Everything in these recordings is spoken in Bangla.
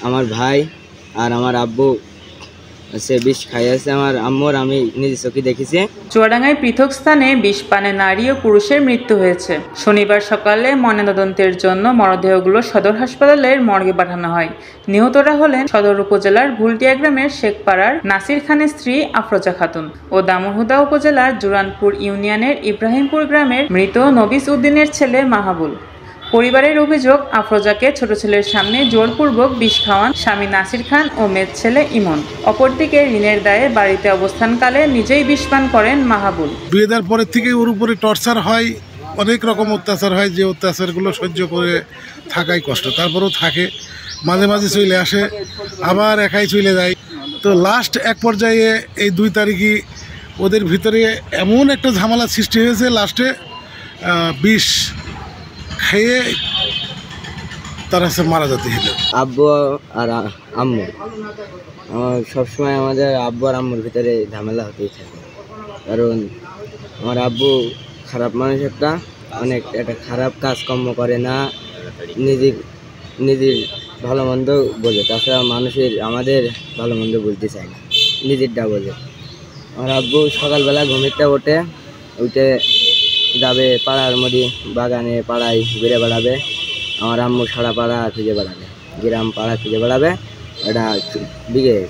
আমার ভাই আর আমার আব্বু সে বিষ খাইয়েছে আমার আম্মুর, আমি নিজে চোখে দেখেছি। চুয়াডাঙ্গায় পৃথক স্থানে বিষ পানে নারী ও পুরুষের মৃত্যু হয়েছে। শনিবার সকালে ময়নাতদন্তের জন্য মরদেহগুলো সদর হাসপাতালের মর্গে পাঠানো হয়। নিহতরা হলেন সদর উপজেলার ভুলটিয়া গ্রামের শেখপাড়ার নাসির খানের স্ত্রী আফরোজা খাতুন ও দামুড়হুদা উপজেলার জুরানপুর ইউনিয়নের ইব্রাহিমপুর গ্রামের মৃত নবিস উদ্দিনের ছেলে মাহাবুল। পরিবারের অভিযোগ, আফরোজাকে ছোট ছেলের সামনে জোরপূর্বক বিষ খাওয়ান স্বামী নাসির খান ও মেজ ছেলে ইমন। অপরদিকে ঋণের দায়ে বাড়িতে অবস্থানকালে নিজেই বিষ পান করেন মাহাবুল। বিয়ে দেওয়ার পরের থেকে ওর উপরে টর্চার হয়, অনেক রকম অত্যাচার হয়, যে অত্যাচারগুলো সহ্য করে থাকাই কষ্ট। তারপরেও থাকে, মাঝে মাঝে চলে আসে, আবার একাই চলে যায়। তো লাস্ট এক পর্যায়ে এই 2 তারিখই ওদের ভিতরে এমন একটা ঝামেলা সৃষ্টি হয়েছে, লাস্টে বিষ খেয়ে তারা সে মারা যেতে হলো। আব্বু আর আম্মু, সবসময় আমাদের আব্বু আর আম্মুর ভিতরে ঝামেলা হতেই থাকে। কারণ আমার আব্বু খারাপ মানুষ, একটা খারাপ কাজকর্ম করে না, নিজের ভালো মন্দ বোঝে, তাছাড়া আমাদের ভালো মন্দ বুঝতে চায় না, নিজেরটা বোঝে। আমার আব্বু সকালবেলা ঘুমিতে উঠে যাবে পাড়ার মধ্যে বাগানে, পাড়ায় ঘুরে বেড়াবে। আমার আম্মু সারা পাড়া খুঁজে বেড়াবে, গ্রাম পাড়া খুঁজে বেড়াবে। এটা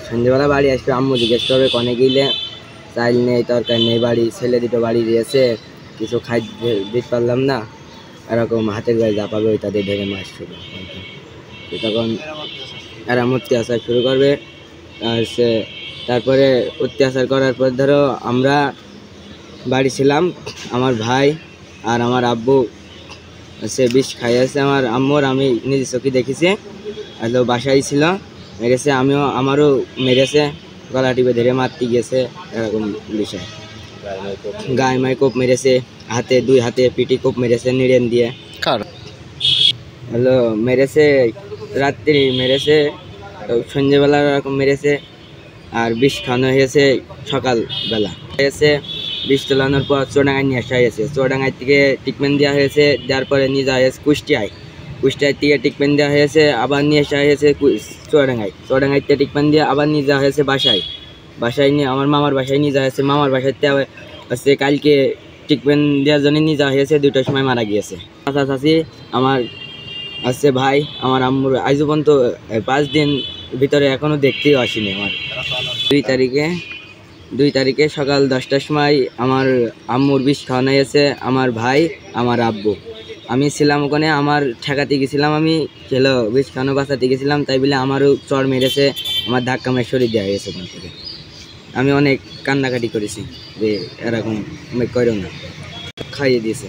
সন্ধ্যেবেলা বাড়ি আসবে, আম্মু জিজ্ঞেস করবে কনে গেলে, চাইল নেই, তরকারি নেই, বাড়ি ছেলে দুটো বাড়ি দিয়েছে, কিছু দিতে পারলাম না, এরকম হাতের গায়ে যা পাবে ওই তাদের ধরে মাছ শুরু। তখন এরা অত্যাচার শুরু করবে। তারপরে অত্যাচার করার পর ধরো আমরা বাড়ি ছিলাম, আমার ভাই আর আমার আব্বু সে বিষ খাইয়েছে আমার আম্মুর, আমি নিজে চোখে দেখেছি। আর বাসায় ছিল, মেরেছে, আমারও মেরেছে, গলা টিপে ধরে মারতে গেছে, এরকম বিষয়। গায়ে মায়ে কোপ মেরেছে, দুই হাতে পিটি কোপ মেরেছে নিড়েন দিয়ে। মেরেছে রাত্রি, মেরেছে সন্ধ্যেবেলা এরকম মেরেছে। আর বিষ খাওয়ানো হয়েছে সকালবেলা, হয়েছে বিষ তোলানোর পর চুয়াডাঙ্গায় নিয়ে আসা হয়েছে। চুয়াডাঙ্গায় থেকে ট্রিটমেন্ট দেওয়া হয়েছে, দেওয়ার পরে নিয়ে যাওয়া হয়েছে কুষ্টিয়ায় থেকে ট্রিটমেন্ট দেওয়া হয়েছে, আবার নিয়ে আসা হয়েছে চুয়াডাঙ্গায় থেকে ট্রিটমেন্ট দিয়ে আবার নিয়ে যাওয়া হয়েছে বাসায় নিয়ে আমার মামার বাসায় নিয়ে যাওয়া হয়েছে। মামার বাসাতে হচ্ছে কালকে ট্রিটমেন্ট দেওয়ার জন্য নিয়ে যাওয়া হয়েছে, 2টার সময় মারা গিয়েছে। চাচি আমার আছে ভাই, আমার আম্মুর আজ পর্যন্ত 5 দিন ভিতরে এখনও দেখতেও আসেনি। আমার 2 তারিখে সকাল 10টার সময় আমার আম্মুর বিষ খাওয়ানো হয়েছে, আমার ভাই আমার আব্বু। আমি ছিলাম ওখানে, আমার ঠেকাতে গেছিলাম, আমি বিষ খাওয়ানো বাঁচাতে গেছিলাম, তাই বলে আমারও চড় মেরেছে, আমার ধাক্কা মেরে সরিয়ে দেওয়া হয়েছে ওখান থেকে। আমি অনেক কান্নাকাটি করেছি যে এরকম করো না, খাইয়ে দিয়েছে।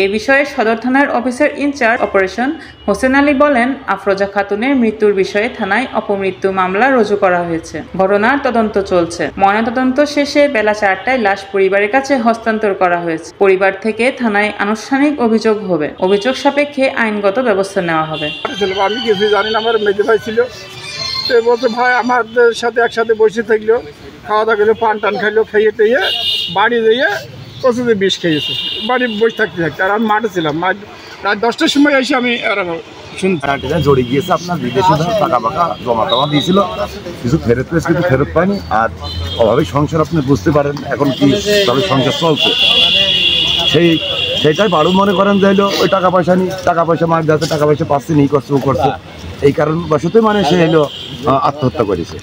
এ বিষয়ে সদর থানার officer in charge operation Hossain Ali বলেন, আফরোজা খাতুনের মৃত্যুর বিষয়ে থানায় অপমৃত্যু মামলা রুজু করা হয়েছে। ঘটনার তদন্ত চলছে। ময়নাতদন্ত শেষে বেলা 4টায় লাশ পরিবারের কাছে হস্তান্তর করা হয়েছে। পরিবার থেকে থানায় আনুষ্ঠানিক অভিযোগ হবে। অভিযোগ সাপেক্ষে আইনগত ব্যবস্থা নেওয়া হবে। আমি কিছু জানি না, আমার মেজে ভাই ছিল, বলছে ভাই আমাদের সাথে একসাথে বসে থাকলো, খাওয়া দাওয়া করলো, পান টান খাইলো, খেয়ে টেয়ে বাড়ি যেয়ে প্রচুর বিষ খেয়েছে, বাড়ি বসে থাকতে আর আমি মাঠে ছিলাম। রাত 10টার সময় এসে আমি জড়িয়ে গিয়েছে, আপনার বিদেশে টাকা ফাঁকা জমা দিয়েছিল, কিছু ফেরত পেয়েছে, কিন্তু ফেরত পায়নি। আর অভাবে সংসার আপনি বুঝতে পারেন এখন কি তবে সংসার চলছে, সেইটাই বারো মনে করেন যাইলো ওই টাকা পয়সা মার যাচ্ছে, টাকা পয়সা পাচ্ছে, করছে ও করছে, এই কারণবশতই মানে সে এলো আত্মহত্যা করেছে।